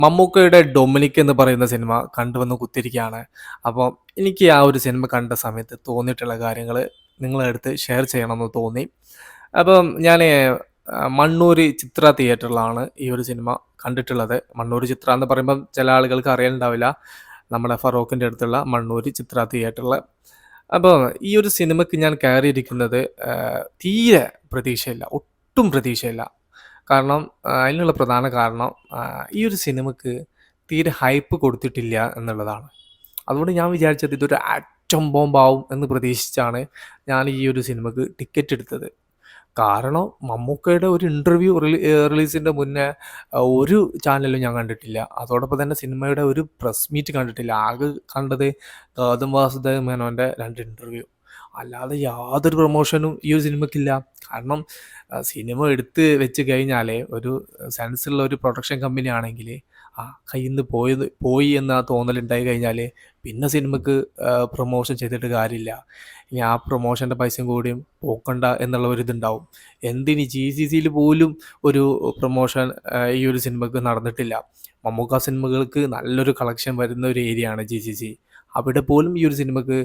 മമ്മൂക്കയുടെ 'ഡൊമിനിക്' എന്ന് പറയുന്ന സിനിമ കണ്ടുവന്ന് കുത്തിയിരിക്കുകയാണ്. അപ്പോൾ എനിക്ക് ആ ഒരു സിനിമ കണ്ട സമയത്ത് തോന്നിയിട്ടുള്ള കാര്യങ്ങള് നിങ്ങളെ അടുത്ത് ഷെയർ ചെയ്യണമെന്ന് തോന്നി. അപ്പം ഞാന് മണ്ണൂര് ചിത്ര തിയേറ്ററിലാണ് ഈ ഒരു സിനിമ കണ്ടിട്ടുള്ളത്. മണ്ണൂര് ചിത്ര എന്ന് പറയുമ്പം ചില ആളുകൾക്ക് അറിയലുണ്ടാവില്ല. നമ്മുടെ ഫറോക്കിന്റെ അടുത്തുള്ള മണ്ണൂര് ചിത്ര തിയേറ്ററില്. അപ്പോൾ ഈ ഒരു സിനിമയ്ക്ക് ഞാൻ കയറിയിരിക്കുന്നത് തീരെ പ്രതീക്ഷയില്ല. ഒട്ടും പ്രതീക്ഷയില്ല. കാരണം അതിനുള്ള പ്രധാന കാരണം ഈ ഒരു സിനിമക്ക് തീരെ ഹൈപ്പ് കൊടുത്തിട്ടില്ല എന്നുള്ളതാണ്. അതുകൊണ്ട് ഞാൻ വിചാരിച്ചത് ഇതൊരു ആറ്റം ബോംബാവും എന്ന് പ്രതീക്ഷിച്ചാണ് ഞാൻ ഈ ഒരു സിനിമക്ക് ടിക്കറ്റ് എടുത്തത്. കാരണം മമ്മൂക്കയുടെ ഒരു ഇന്റർവ്യൂ റിലീസിന്റെ മുന്നേ ഒരു ചാനലും ഞാൻ കണ്ടിട്ടില്ല. അതോടൊപ്പം തന്നെ സിനിമയുടെ ഒരു പ്രസ് മീറ്റ് കണ്ടിട്ടില്ല. ആകെ കണ്ടത് ഗൗതം വാസുദേവ് മേനോന്റെ 2 ഇന്റർവ്യൂ. അല്ലാതെ യാതൊരു പ്രൊമോഷനും ഈ ഒരു സിനിമയ്ക്കില്ല. കാരണം സിനിമ എടുത്ത് വെച്ച് കഴിഞ്ഞാലേ ഒരു സെൻസുള്ള ഒരു പ്രൊഡക്ഷൻ കമ്പനി ആണെങ്കില് കയ്യിന്ന് പോയി എന്ന തോന്നലുണ്ടായി കഴിഞ്ഞാല് പിന്നെ സിനിമക്ക് പ്രൊമോഷൻ ചെയ്തിട്ട് കാര്യമില്ല. ഇനി ആ പ്രൊമോഷന്റെ പൈസയും കൂടിയും പോക്കണ്ട എന്നുള്ള ഒരിതുണ്ടാവും. എന്തിന് GCCയിൽ പോലും ഒരു പ്രൊമോഷൻ ഈ ഒരു സിനിമക്ക് നടന്നിട്ടില്ല. മമ്മൂക്ക സിനിമകൾക്ക് നല്ലൊരു കളക്ഷൻ വരുന്ന ഒരു ഏരിയയാണ് GCC. അവിടെ പോലും ഈ ഒരു സിനിമക്ക്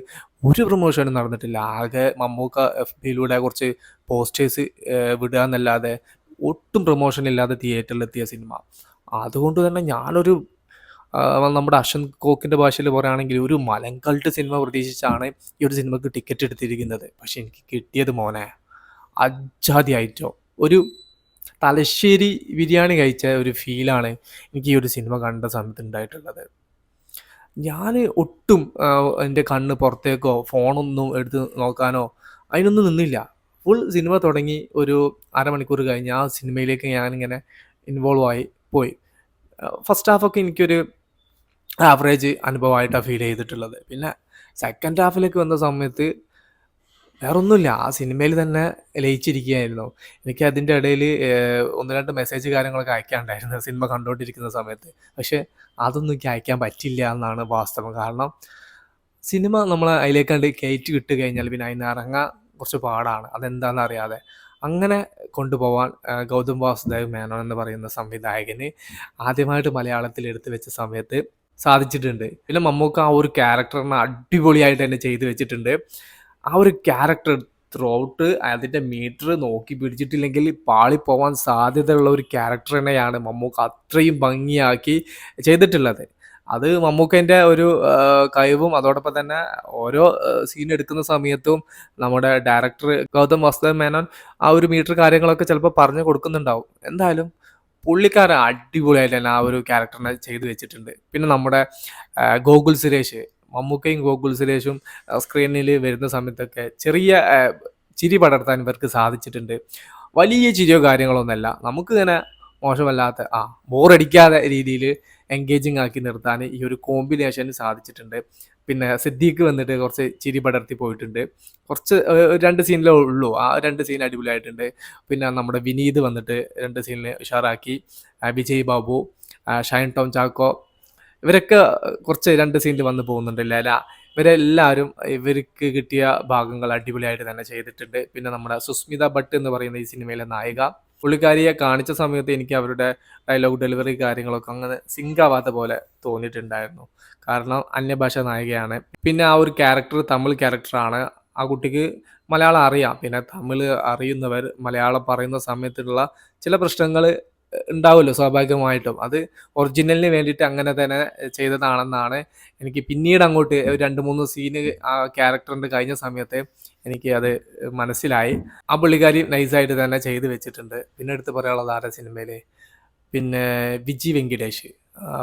ഒരു പ്രൊമോഷനും നടന്നിട്ടില്ല. ആകെ മമ്മൂക്ക FBയിലൂടെ കുറച്ച് പോസ്റ്റേഴ്സ് വിടുക എന്നല്ലാതെ ഒട്ടും പ്രൊമോഷൻ ഇല്ലാതെ തിയേറ്ററിലെത്തിയ സിനിമ. അതുകൊണ്ട് തന്നെ ഞാനൊരു നമ്മുടെ അശ്വൻ കോക്കിന്റെ ഭാഷയിൽ പറയുകയാണെങ്കിൽ ഒരു മലങ്കൾട്ട് സിനിമ പ്രതീക്ഷിച്ചാണ് ഈ ഒരു സിനിമക്ക് ടിക്കറ്റ് എടുത്തിരിക്കുന്നത്. പക്ഷെ എനിക്ക് കിട്ടിയത് മോനെ അജ്ജാതി ഐറ്റം. ഒരു തലശ്ശേരി ബിരിയാണി കഴിച്ച ഒരു ഫീലാണ് എനിക്ക് ഈ ഒരു സിനിമ കണ്ട സമയത്ത് ഉണ്ടായിട്ടുള്ളത്. ഞാന് ഒട്ടും എൻ്റെ കണ്ണ് പുറത്തേക്കോ ഫോണൊന്നും എടുത്ത് നോക്കാനോ അതിനൊന്നും നിന്നില്ല. ഫുൾ സിനിമ തുടങ്ങി ഒരു അരമണിക്കൂർ കഴിഞ്ഞ് ആ സിനിമയിലേക്ക് ഞാനിങ്ങനെ ഇൻവോൾവ് ആയി പോയി. ഫസ്റ്റ് ഹാഫൊക്കെ എനിക്കൊരു ആവറേജ് അനുഭവമായിട്ടാണ് ഫീൽ ചെയ്തിട്ടുള്ളത്. പിന്നെ സെക്കൻഡ് ഹാഫിലേക്ക് വന്ന സമയത്ത് വേറൊന്നുമില്ല. ആ സിനിമയിൽ തന്നെ ലയിച്ചിരിക്കുകയായിരുന്നു. എനിക്ക് അതിൻ്റെ ഇടയിൽ 1, 2 മെസ്സേജ് കാര്യങ്ങളൊക്കെ അയക്കാനുണ്ടായിരുന്നു സിനിമ കണ്ടുകൊണ്ടിരിക്കുന്ന സമയത്ത്. പക്ഷേ അതൊന്നും എനിക്ക് അയക്കാൻ പറ്റില്ല എന്നാണ് വാസ്തവം. കാരണം സിനിമ നമ്മളെ അതിലേക്കാണ്ട് കയറ്റി വിട്ട് കഴിഞ്ഞാൽ പിന്നെ അതിന്ന് ഇറങ്ങാൻ കുറച്ച് പാടാണ്. അതെന്താണെന്ന് അറിയാതെ. അങ്ങനെ കൊണ്ടുപോവാൻ ഗൗതം വാസുദേവ് മേനോൻ എന്ന് പറയുന്ന സംവിധായകന് ആദ്യമായിട്ട് മലയാളത്തിൽ എടുത്ത് വെച്ച സമയത്ത് സാധിച്ചിട്ടുണ്ട്. പിന്നെ മമ്മൂക്ക ആ ഒരു ക്യാരക്ടറിനെ അടിപൊളിയായിട്ട് തന്നെ ചെയ്തു വെച്ചിട്ടുണ്ട്. ആ ഒരു ക്യാരക്ടർ ത്രൂ ഔട്ട് അതിൻ്റെ മീറ്റർ നോക്കി പിടിച്ചിട്ടില്ലെങ്കിൽ പാളിപ്പോവാൻ സാധ്യതയുള്ള ഒരു ക്യാരക്ടർ തന്നെയാണ് മമ്മൂക്ക അത്രയും ഭംഗിയാക്കി ചെയ്തിട്ടുള്ളത്. അത് മമ്മൂക്കേൻ്റെ ഒരു കഴിവും അതോടൊപ്പം തന്നെ ഓരോ സീൻ എടുക്കുന്ന സമയത്തും നമ്മുടെ ഡയറക്ടർ ഗൗതം വാസുദേവ് മേനോൻ ആ ഒരു മീറ്റർ കാര്യങ്ങളൊക്കെ ചിലപ്പോൾ പറഞ്ഞു കൊടുക്കുന്നുണ്ടാവും. എന്തായാലും പുള്ളിക്കാരൻ അടിപൊളിയായിട്ട് തന്നെ ആ ഒരു ക്യാരക്ടറിനെ ചെയ്തു വെച്ചിട്ടുണ്ട്. പിന്നെ നമ്മുടെ ഗോകുൽ സുരേഷ്, മമ്മൂക്കയും ഗോകുൽ സുരേഷും സ്ക്രീനിൽ വരുന്ന സമയത്തൊക്കെ ചെറിയ ചിരി പടർത്താൻ ഇവർക്ക് സാധിച്ചിട്ടുണ്ട്. വലിയ ചിരിയോ കാര്യങ്ങളൊന്നുമല്ല. നമുക്കിങ്ങനെ മോശമല്ലാത്ത ബോറടിക്കാതെ രീതിയിൽ എൻഗേജിങ് ആക്കി നിർത്താൻ ഈ ഒരു കോമ്പിനേഷന് സാധിച്ചിട്ടുണ്ട്. പിന്നെ സിദ്ദീഖ് വന്നിട്ട് കുറച്ച് ചിരി പടർത്തി പോയിട്ടുണ്ട്. കുറച്ച് 2 സീനിലേ ഉള്ളൂ. ആ 2 സീൻ അടിപൊളിയായിട്ടുണ്ട്. പിന്നെ നമ്മുടെ വിനീത് വന്നിട്ട് 2 സീനിൽ ഉഷാറാക്കി. വിജയ് ബാബു, ഷൈൻ ടോം ചാക്കോ ഇവരൊക്കെ കുറച്ച് 2 സീനിൽ വന്ന് പോകുന്നുണ്ട്. ലേല ഇവരെല്ലാവരും ഇവർക്ക് കിട്ടിയ ഭാഗങ്ങൾ അടിപൊളിയായിട്ട് തന്നെ ചെയ്തിട്ടുണ്ട്. പിന്നെ നമ്മുടെ സുസ്മിത ഭട്ട് എന്ന് പറയുന്ന ഈ സിനിമയിലെ നായിക, പുള്ളിക്കാരിയെ കാണിച്ച സമയത്ത് എനിക്ക് അവരുടെ ഡയലോഗ് ഡെലിവറി കാര്യങ്ങളൊക്കെ അങ്ങനെ സിങ്ക് ആവാത്ത പോലെ തോന്നിയിട്ടുണ്ടായിരുന്നു. കാരണം അന്യഭാഷ നായികയാണ്. പിന്നെ ആ ഒരു ക്യാരക്ടർ തമിഴ് ക്യാരക്ടറാണ്. ആ കുട്ടിക്ക് മലയാളം അറിയാം. പിന്നെ തമിഴ് അറിയുന്നവർ മലയാളം പറയുന്ന സമയത്തുള്ള ചില പ്രശ്നങ്ങൾ ഉണ്ടാവുമല്ലോ സ്വാഭാവികമായിട്ടും. അത് ഒറിജിനലിന് വേണ്ടിയിട്ട് അങ്ങനെ തന്നെ ചെയ്തതാണെന്നാണ് എനിക്ക് പിന്നീട് അങ്ങോട്ട് 2, 3 സീന് ആ ക്യാരക്ടറിൻ്റെ കഴിഞ്ഞ സമയത്ത് എനിക്ക് അത് മനസ്സിലായി. ആ പുള്ളിക്കാരി നൈസായിട്ട് തന്നെ ചെയ്ത് വെച്ചിട്ടുണ്ട്. പിന്നെ എടുത്ത് പറയാനുള്ളത് ആരാ സിനിമയില്? പിന്നെ വിജി വെങ്കിടേഷ്,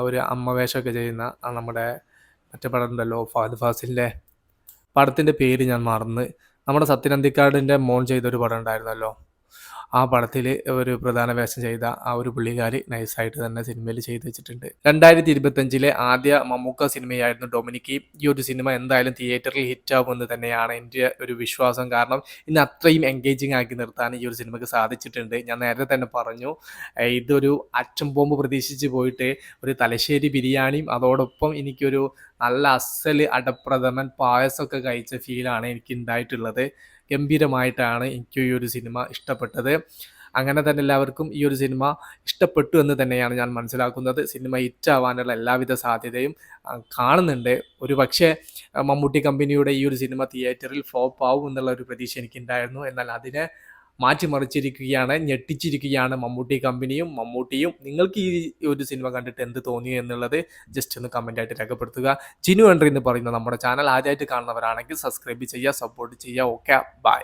ഒരു അമ്മ വേഷമൊക്കെ ചെയ്യുന്ന നമ്മുടെ മറ്റേ പടം ഉണ്ടല്ലോ ഫഹദ് ഫാസിലിൻ്റെ, പടത്തിൻ്റെ പേര് ഞാൻ മറന്ന്. നമ്മുടെ സത്യൻ അന്തിക്കാടിൻ്റെ മോൻ ചെയ്തൊരു പടം ഉണ്ടായിരുന്നല്ലോ. ആ പടത്തിൽ ഒരു പ്രധാന വേഷം ചെയ്ത ആ ഒരു പുള്ളിക്കാരി നൈസായിട്ട് തന്നെ സിനിമയിൽ ചെയ്തു വെച്ചിട്ടുണ്ട്. 2025 ആദ്യ മമ്മൂക്ക സിനിമയായിരുന്നു ഡൊമിനിക്. ഈ ഒരു സിനിമ എന്തായാലും തിയേറ്ററിൽ ഹിറ്റാകുമെന്ന് തന്നെയാണ് എൻ്റെ ഒരു വിശ്വാസം. കാരണം ഇന്ന് അത്രയും എൻഗേജിങ് ആക്കി നിർത്താൻ ഈ ഒരു സിനിമയ്ക്ക് സാധിച്ചിട്ടുണ്ട്. ഞാൻ നേരത്തെ തന്നെ പറഞ്ഞു, ഇതൊരു അറ്റം ബോംബ് പ്രതീക്ഷിച്ച് പോയിട്ട് ഒരു തലശ്ശേരി ബിരിയാണിയും അതോടൊപ്പം എനിക്കൊരു നല്ല അസ്സല് അടപ്രഥമൻ പായസമൊക്കെ കഴിച്ച ഫീലാണ് എനിക്ക് ഉണ്ടായിട്ടുള്ളത്. ഗംഭീരമായിട്ടാണ് എനിക്ക് ഈ ഒരു സിനിമ ഇഷ്ടപ്പെട്ടത്. അങ്ങനെ തന്നെ എല്ലാവർക്കും ഈ ഒരു സിനിമ ഇഷ്ടപ്പെട്ടു എന്ന് തന്നെയാണ് ഞാൻ മനസ്സിലാക്കുന്നത്. സിനിമ ഹിറ്റാവാനുള്ള എല്ലാവിധ സാധ്യതയും കാണുന്നുണ്ട്. ഒരുപക്ഷേ മമ്മൂട്ടി കമ്പനിയുടെ ഈ ഒരു സിനിമ തിയേറ്ററിൽ ഫ്ലോപ്പ് ആവും എന്നുള്ള ഒരു പ്രതീക്ഷ എനിക്കുണ്ടായിരുന്നു. എന്നാൽ അതിനെ മാറ്റിമറിച്ചിരിക്കുകയാണ്, ഞെട്ടിച്ചിരിക്കുകയാണ് മമ്മൂട്ടി കമ്പനിയും മമ്മൂട്ടിയും. നിങ്ങൾക്ക് ഈ ഒരു സിനിമ കണ്ടിട്ട് എന്ത് തോന്നി എന്നുള്ളത് ജസ്റ്റ് ഒന്ന് കമൻ്റായിട്ട് രേഖപ്പെടുത്തുക. ജിനു എൻട്രി എന്ന് പറയുന്ന നമ്മുടെ ചാനൽ ആദ്യമായിട്ട് കാണുന്നവരാണെങ്കിൽ സബ്സ്ക്രൈബ് ചെയ്യുക, സപ്പോർട്ട് ചെയ്യുക. Okay, by.